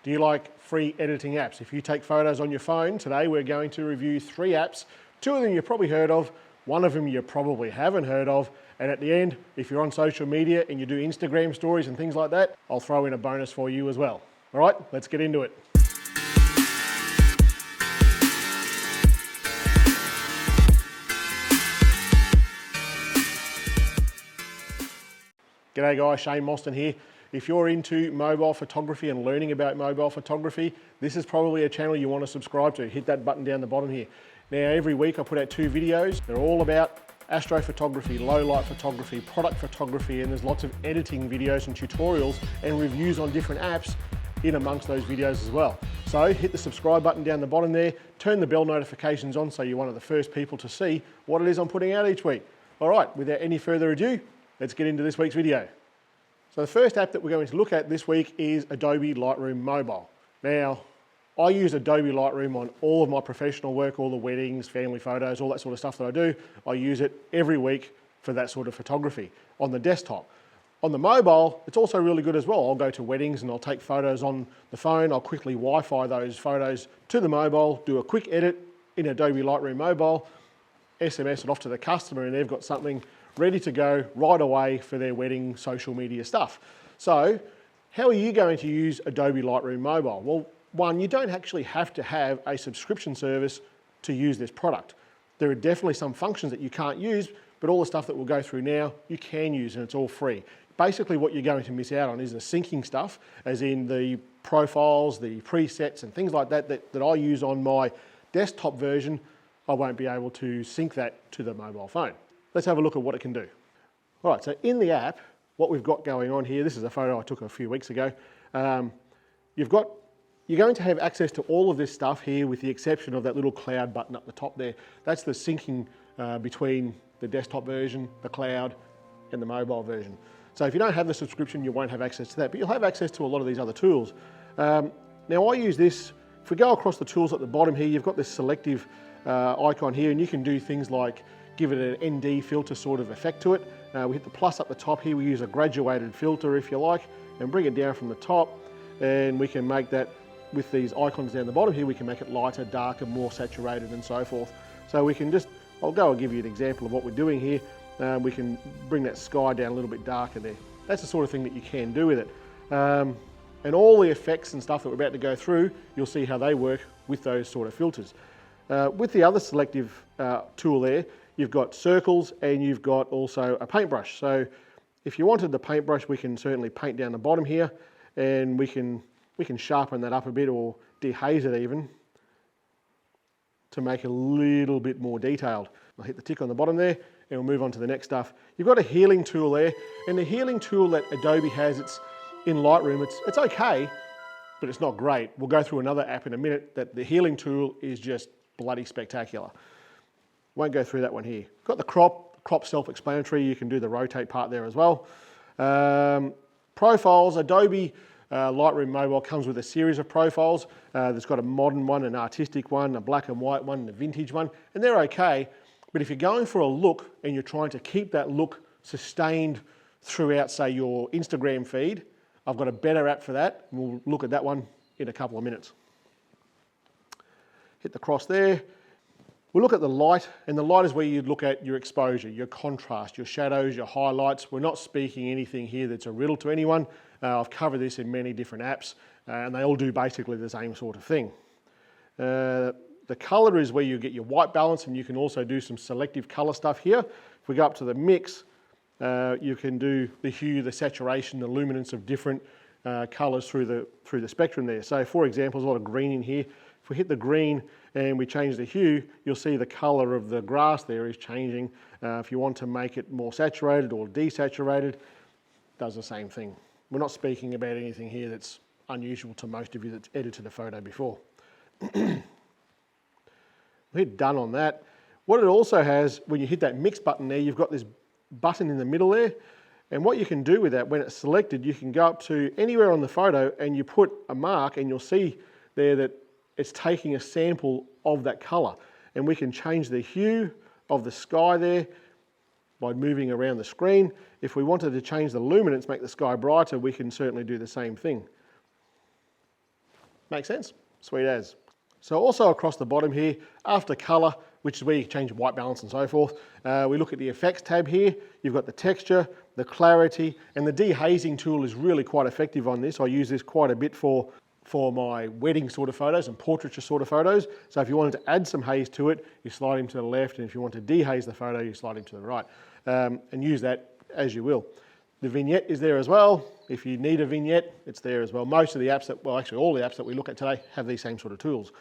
Do you like free editing apps? If you take photos on your phone, today we're going to review 3 apps. 2 of them you've probably heard of, 1 of them you probably haven't heard of, and at the end, if you're on social media and you do Instagram stories and things like that, I'll throw in a bonus for you as well. All right, let's get into it. G'day guys, Shane Mostyn here. If you're into mobile photography and learning about mobile photography, this is probably a channel you want to subscribe to. Hit that button down the bottom here. Now every week I put out 2 videos. They're all about astrophotography, low light photography, product photography, and there's lots of editing videos and tutorials and reviews on different apps in amongst those videos as well. So hit the subscribe button down the bottom there, turn the bell notifications on so you're one of the first people to see what it is I'm putting out each week. All right, without any further ado, let's get into this week's video. So the first app that we're going to look at this week is Adobe Lightroom Mobile. Now, I use Adobe Lightroom on all of my professional work, all the weddings, family photos, all that sort of stuff that I do. I use it every week for that sort of photography on the desktop. On the mobile, it's also really good as well. I'll go to weddings and I'll take photos on the phone. I'll quickly Wi-Fi those photos to the mobile, do a quick edit in Adobe Lightroom Mobile, SMS it off to the customer, and they've got something ready to go right away for their wedding social media stuff. So how are you going to use Adobe Lightroom Mobile? Well, one, you don't actually have to have a subscription service to use this product. There are definitely some functions that you can't use, but all the stuff that we'll go through now, you can use, and it's all free. Basically what you're going to miss out on is the syncing stuff, as in the profiles, the presets and things like that that I use on my desktop version. I won't be able to sync that to the mobile phone. Let's have a look at what it can do. All right, so in the app, what we've got going on here, this is a photo I took a few weeks ago. You're going to have access to all of this stuff here with the exception of that little cloud button up the top there. That's the syncing between the desktop version, the cloud, and the mobile version. So if you don't have the subscription, you won't have access to that, but you'll have access to a lot of these other tools. Now I use this, if we go across the tools at the bottom here, you've got this selective icon here, and you can do things like give it an ND filter sort of effect to it. We hit the plus up the top here, we use a graduated filter if you like, and bring it down from the top, and we can make that, with these icons down the bottom here, we can make it lighter, darker, more saturated and so forth. So we can just, I'll give you an example of what we're doing here. We can bring that sky down a little bit darker there. That's the sort of thing that you can do with it. And all the effects and stuff that we're about to go through, you'll see how they work with those sort of filters. With the other selective tool there, you've got circles and you've got also a paintbrush. So if you wanted the paintbrush, we can certainly paint down the bottom here, and we can sharpen that up a bit or dehaze it even to make it a little bit more detailed. I'll hit the tick on the bottom there and we'll move on to the next stuff. You've got a healing tool there, and the healing tool that Adobe has, it's in Lightroom, it's okay, but it's not great. We'll go through another app in a minute that the healing tool is just bloody spectacular. Won't go through that one here. Got the crop self-explanatory. You can do the rotate part there as well. Profiles, Adobe Lightroom Mobile comes with a series of profiles. There's got a modern one, an artistic one, a black and white one, and a vintage one, and they're okay. But if you're going for a look and you're trying to keep that look sustained throughout, say, your Instagram feed, I've got a better app for that. We'll look at that one in a couple of minutes. Hit the cross there. We'll look at the light, and the light is where you'd look at your exposure, your contrast, your shadows, your highlights. We're not speaking anything here that's a riddle to anyone. I've covered this in many different apps, and they all do basically the same sort of thing. The color is where you get your white balance, and you can also do some selective color stuff here. If we go up to the mix, you can do the hue, the saturation, the luminance of different colors through the spectrum there. So for example, there's a lot of green in here. If we hit the green and we change the hue, you'll see the color of the grass there is changing. If you want to make it more saturated or desaturated, it does the same thing. We're not speaking about anything here that's unusual to most of you that's edited a photo before. We hit done on that. What it also has, when you hit that mix button there, you've got this button in the middle there, and what you can do with that, when it's selected, you can go up to anywhere on the photo and you put a mark, and you'll see there that it's taking a sample of that color, and we can change the hue of the sky there by moving around the screen. If we wanted to change the luminance, make the sky brighter, we can certainly do the same thing. Make sense? Sweet as. So also across the bottom here, after color, which is where you change white balance and so forth, we look at the effects tab here. You've got the texture, the clarity, and the dehazing tool is really quite effective on this. I use this quite a bit for my wedding sort of photos and portraiture sort of photos. So if you wanted to add some haze to it, you slide him to the left, and if you want to dehaze the photo, you slide him to the right, and use that as you will. The vignette is there as well. If you need a vignette, it's there as well. Most of the apps that, well, actually all the apps that we look at today have these same sort of tools.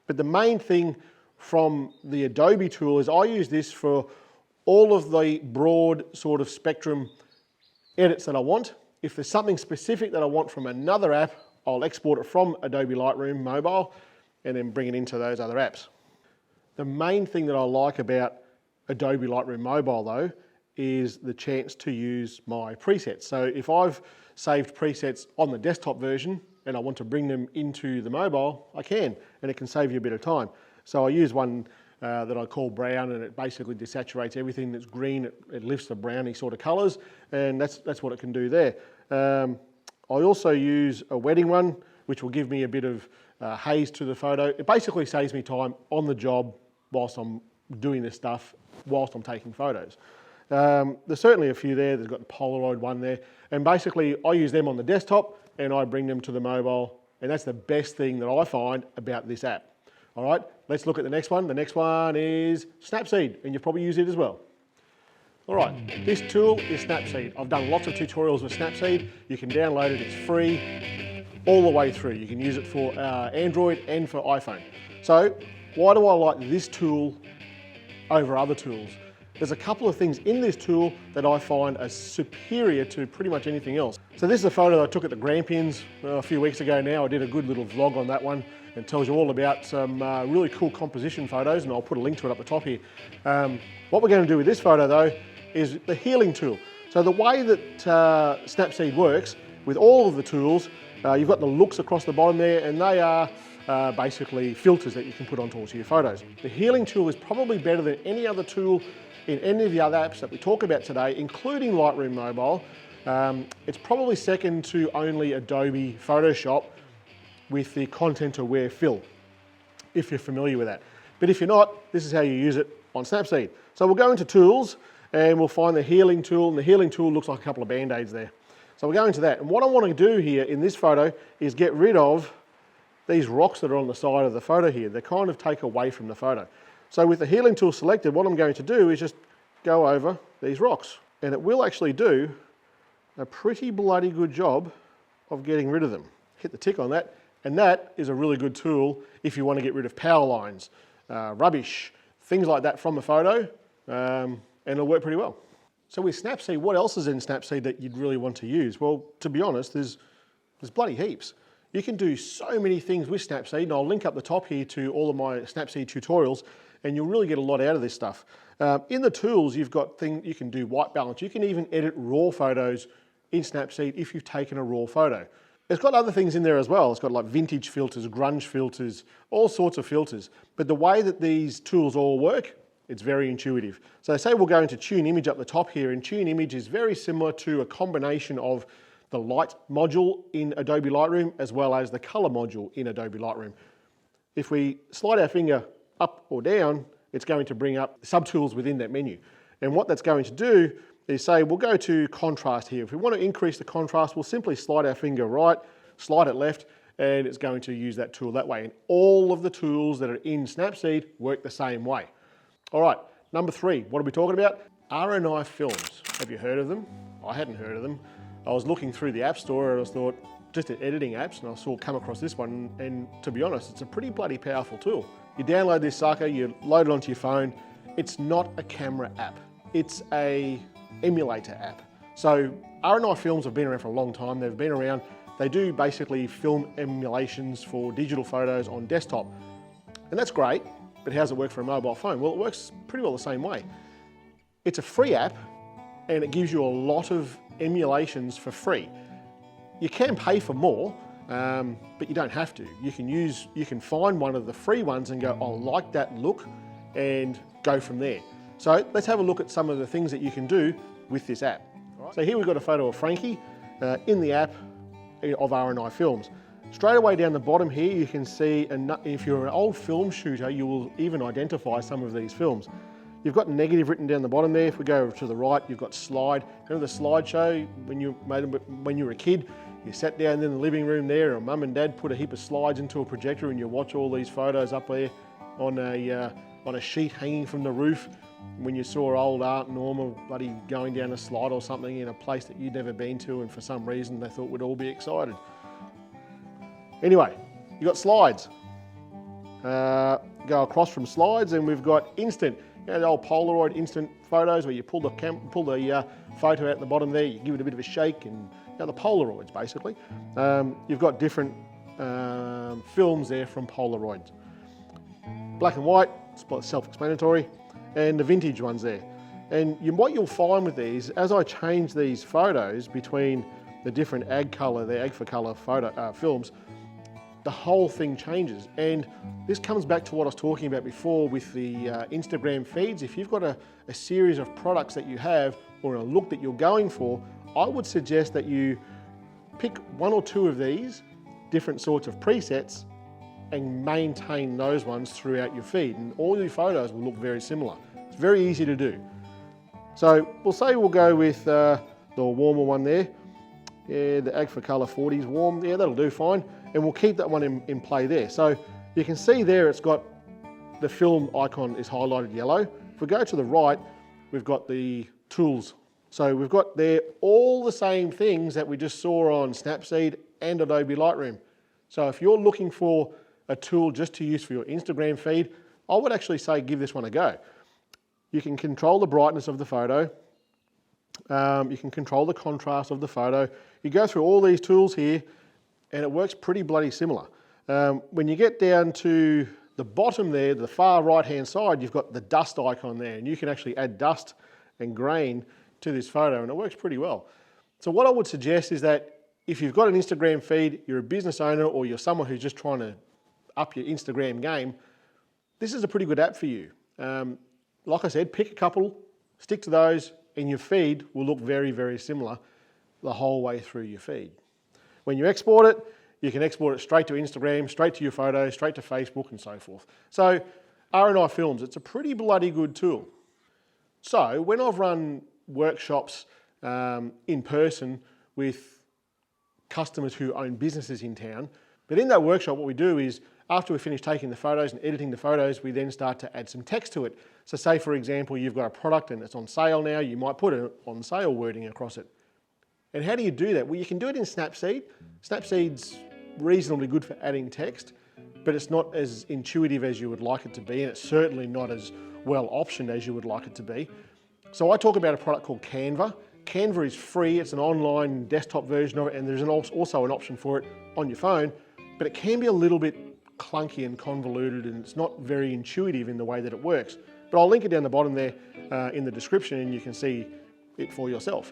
But the main thing from the Adobe tool is I use this for all of the broad sort of spectrum edits that I want. If there's something specific that I want from another app, I'll export it from Adobe Lightroom Mobile and then bring it into those other apps. The main thing that I like about Adobe Lightroom Mobile though is the chance to use my presets. So if I've saved presets on the desktop version and I want to bring them into the mobile, I can, and it can save you a bit of time. So I use one that I call brown, and it basically desaturates everything that's green. It lifts the browny sort of colors, and that's what it can do there. I also use a wedding one, which will give me a bit of haze to the photo. It basically saves me time on the job whilst I'm doing this stuff, whilst I'm taking photos. There's certainly a few there. There's got the Polaroid one there. And basically I use them on the desktop and I bring them to the mobile. And that's the best thing that I find about this app. All right, let's look at the next one. The next one is Snapseed, and you've probably used it as well. All right, this tool is Snapseed. I've done lots of tutorials with Snapseed. You can download it, it's free all the way through. You can use it for Android and for iPhone. So why do I like this tool over other tools? There's a couple of things in this tool that I find are superior to pretty much anything else. So this is a photo that I took at the Grampians a few weeks ago now. I did a good little vlog on that one. It tells you all about some really cool composition photos, and I'll put a link to it up the top here. What we're going to do with this photo though is the healing tool. So the way that Snapseed works with all of the tools, you've got the looks across the bottom there, and they are basically filters that you can put onto all your photos. The healing tool is probably better than any other tool in any of the other apps that we talk about today, including Lightroom Mobile. It's probably second to only Adobe Photoshop with the Content Aware fill, if you're familiar with that. But if you're not, this is how you use it on Snapseed. So we'll go into Tools and we'll find the Healing tool, and the Healing tool looks like a couple of Band-Aids there. So we'll go into that. And what I want to do here in this photo is get rid of these rocks that are on the side of the photo here. They kind of take away from the photo. So with the Healing tool selected, what I'm going to do is just go over these rocks, and it will actually do a pretty bloody good job of getting rid of them. Hit the tick on that, and that is a really good tool if you want to get rid of power lines, rubbish, things like that from a photo, and it'll work pretty well. So with Snapseed, what else is in Snapseed that you'd really want to use? Well, to be honest, there's bloody heaps. You can do so many things with Snapseed, and I'll link up the top here to all of my Snapseed tutorials, and you'll really get a lot out of this stuff. In the tools, you've got things, you can do white balance. You can even edit raw photos in Snapseed if you've taken a raw photo. It's got other things in there as well. It's got like vintage filters, grunge filters, all sorts of filters. But the way that these tools all work, it's very intuitive. So say we'll go into Tune Image up the top here, and Tune Image is very similar to a combination of the light module in Adobe Lightroom as well as the color module in Adobe Lightroom. If we slide our finger up or down, it's going to bring up subtools within that menu. And what that's going to do is say, we'll go to contrast here. If we want to increase the contrast, we'll simply slide our finger right, slide it left, and it's going to use that tool that way. And all of the tools that are in Snapseed work the same way. All right, number 3, what are we talking about? RNI Films. Have you heard of them? I hadn't heard of them. I was looking through the App Store and I thought, just at editing apps, and I come across this one, and to be honest, it's a pretty bloody powerful tool. You download this sucker, you load it onto your phone. It's not a camera app. It's a emulator app. So RNI Films have been around for a long time. They've been around. They do basically film emulations for digital photos on desktop. And that's great, but how does it work for a mobile phone? Well, it works pretty well the same way. It's a free app, and it gives you a lot of emulations for free. You can pay for more, but you don't have to. You can find one of the free ones and go, I like that look, and go from there. So let's have a look at some of the things that you can do with this app. So here we've got a photo of Frankie in the app of RNI Films. Straight away down the bottom here, you can see, if you're an old film shooter, you will even identify some of these films. You've got negative written down the bottom there. If we go over to the right, you've got slide. Remember the slideshow when you were a kid? You sat down in the living room there, and mum and dad put a heap of slides into a projector, and you watch all these photos up there on a sheet hanging from the roof. When you saw old Aunt Norma bloody going down a slide or something in a place that you'd never been to, and for some reason they thought we'd all be excited. Anyway, you've got slides. Go across from slides, and we've got instant. You know, the old Polaroid instant photos where you pull the photo out the bottom there, you give it a bit of a shake, and you know, the Polaroids basically. You've got different films there from Polaroids. Black and white, self-explanatory, and the vintage ones there. And what you'll find with these, as I change these photos between the different ag for colour photo films, the whole thing changes. And this comes back to what I was talking about before with the Instagram feeds. If you've got a series of products that you have, or a look that you're going for, I would suggest that you pick one or two of these different sorts of presets and maintain those ones throughout your feed, and all your photos will look very similar. It's very easy to do. So we'll go with the warmer one there. Yeah, the Ag for Colour 40s warm. Yeah, that'll do fine. And we'll keep that one in play there. So you can see there it's got the film icon is highlighted yellow. If we go to the right, we've got the tools. So we've got there all the same things that we just saw on Snapseed and Adobe Lightroom. So if you're looking for a tool just to use for your Instagram feed, I would actually say give this one a go. You can control the brightness of the photo. You can control the contrast of the photo. You go through all these tools here, and it works pretty bloody similar. When you get down to the bottom there, the far right-hand side, you've got the dust icon there, and you can actually add dust and grain to this photo, and it works pretty well. So what I would suggest is that if you've got an Instagram feed, you're a business owner, or you're someone who's just trying to up your Instagram game, this is a pretty good app for you. Like I said, pick a couple, stick to those, and your feed will look very, very similar the whole way through your feed. When you export it, you can export it straight to Instagram, straight to your photos, straight to Facebook, and so forth. So RNI Films, it's a pretty bloody good tool. So when I've run workshops in person with customers who own businesses in town, but in that workshop what we do is, after we finish taking the photos and editing the photos, we then start to add some text to it. So say for example, you've got a product and it's on sale now, you might put an on sale wording across it. And how do you do that? Well, you can do it in Snapseed. Snapseed's reasonably good for adding text, but it's not as intuitive as you would like it to be, and it's certainly not as well optioned as you would like it to be. So I talk about a product called Canva. Canva is free, it's an online desktop version of it, and there's also an option for it on your phone, but it can be a little bit clunky and convoluted, and it's not very intuitive in the way that it works. But I'll link it down the bottom there in the description, and you can see it for yourself.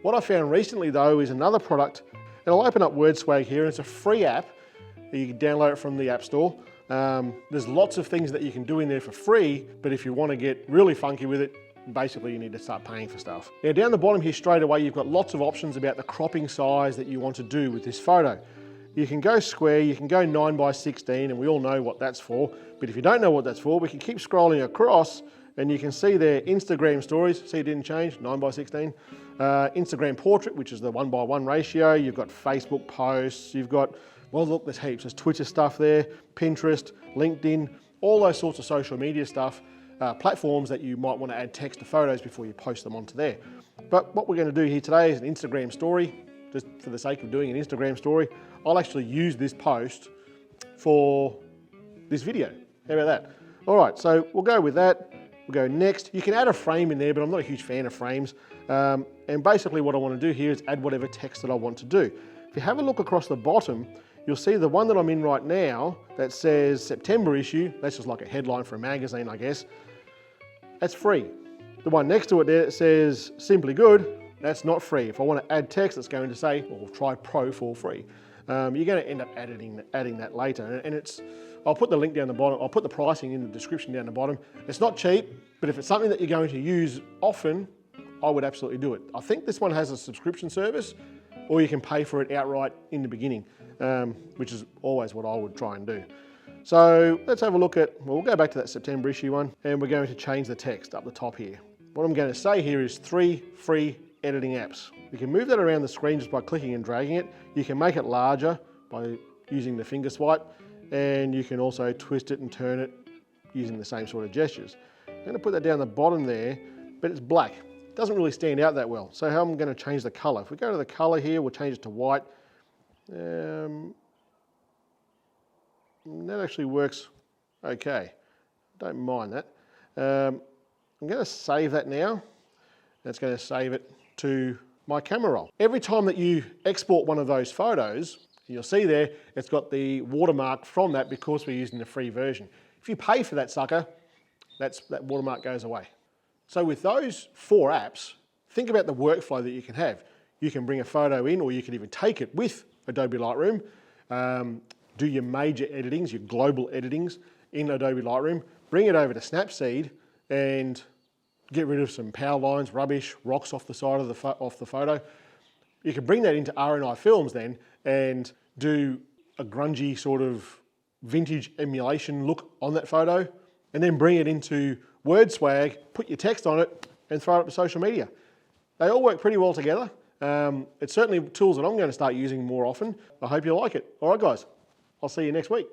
What I found recently though is another product, and I'll open up WordSwag here, and it's a free app. You can download it from the App Store. There's lots of things that you can do in there for free, but if you want to get really funky with it, basically you need to start paying for stuff. Now down the bottom here straight away, you've got lots of options about the cropping size that you want to do with this photo. You can go square, you can go 9:16, and we all know what that's for. But if you don't know what that's for, we can keep scrolling across, and you can see there Instagram stories. See, it didn't change, 9:16. Instagram portrait, which is the 1:1 ratio. You've got Facebook posts. You've got, well, look, there's heaps. There's Twitter stuff there, Pinterest, LinkedIn, all those sorts of social media stuff, platforms that you might want to add text to photos before you post them onto there. But what we're going to do here today is an Instagram story. Just for the sake of doing an Instagram story, I'll actually use this post for this video. How about that? All right, so we'll go with that. We'll go next. You can add a frame in there, but I'm not a huge fan of frames. And basically what I want to do here is add whatever text that I want to do. If you have a look across the bottom, you'll see the one that I'm in right now that says September issue. That's just like a headline for a magazine, I guess. That's free. The one next to it there that says Simply Good, that's not free. If I want to add text, it's going to say, well, try Pro for free. You're going to end up adding that later. And I'll put the link down the bottom. I'll put the pricing in the description down the bottom. It's not cheap, but if it's something that you're going to use often, I would absolutely do it. I think this one has a subscription service, or you can pay for it outright in the beginning, which is always what I would try and do. So let's have a look at, well, we'll go back to that September issue one, and we're going to change the text up the top here. What I'm going to say here is 3 free editing apps. You can move that around the screen just by clicking and dragging it. You can make it larger by using the finger swipe, and you can also twist it and turn it using the same sort of gestures. I'm going to put that down the bottom there, but it's black. It doesn't really stand out that well. So how I'm going to change the color. If we go to the color here, we'll change it to white. That actually works okay. Don't mind that. I'm going to save that now. That's going to save it to my camera roll. Every time that you export one of those photos, you'll see there, it's got the watermark from that because we're using the free version. If you pay for that sucker, that watermark goes away. So with those 4 apps, think about the workflow that you can have. You can bring a photo in, or you can even take it with Adobe Lightroom, do your major editings, your global editings in Adobe Lightroom, bring it over to Snapseed and get rid of some power lines, rubbish, rocks off the side of the photo. You can bring that into RNI Films then and do a grungy sort of vintage emulation look on that photo, and then bring it into Word Swag, put your text on it and throw it up to social media. They all work pretty well together. It's certainly tools that I'm going to start using more often. I hope you like it. All right guys, I'll see you next week.